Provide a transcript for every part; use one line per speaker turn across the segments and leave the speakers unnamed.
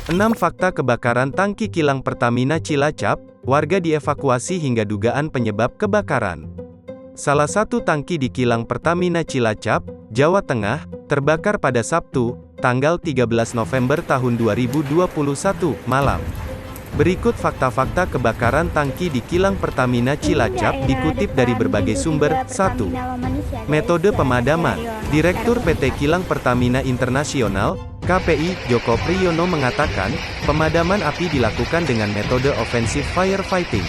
6 fakta kebakaran tangki kilang Pertamina Cilacap, warga dievakuasi hingga dugaan penyebab kebakaran. Salah satu tangki di kilang Pertamina Cilacap, Jawa Tengah, terbakar pada Sabtu, tanggal 13 November tahun 2021, malam. Berikut fakta-fakta kebakaran tangki di kilang Pertamina Cilacap dikutip dari berbagai sumber. 1. Metode pemadaman. Direktur PT Kilang Pertamina Internasional, KPI, Joko Priyono mengatakan, pemadaman api dilakukan dengan metode offensive firefighting.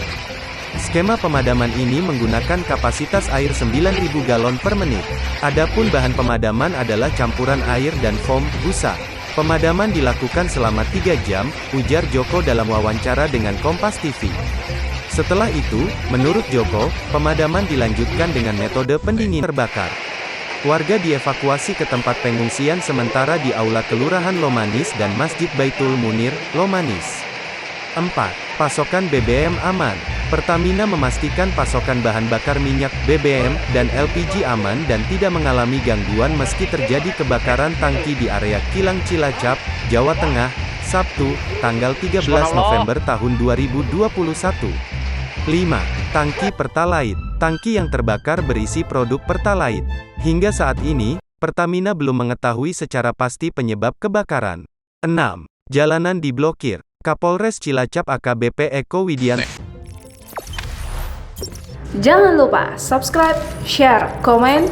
Skema pemadaman ini menggunakan kapasitas air 9.000 galon per menit. Adapun bahan pemadaman adalah campuran air dan foam, busa. Pemadaman dilakukan selama 3 jam, ujar Joko dalam wawancara dengan Kompas TV. Setelah itu, menurut Joko, pemadaman dilanjutkan dengan metode pendingin terbakar. Warga dievakuasi ke tempat pengungsian sementara di Aula Kelurahan Lomanis dan Masjid Baitul Munir, Lomanis. 4. Pasokan BBM aman. Pertamina memastikan pasokan bahan bakar minyak, BBM, dan LPG aman dan tidak mengalami gangguan meski terjadi kebakaran tangki di area Kilang Cilacap, Jawa Tengah, Sabtu, tanggal 13 November tahun 2021. 5. Tangki Pertalite. Tangki yang terbakar berisi produk Pertalite. Hingga saat ini, Pertamina belum mengetahui secara pasti penyebab kebakaran. 6. Jalanan diblokir. Kapolres Cilacap AKBP Eko Widianto.
Jangan lupa subscribe, share, komen,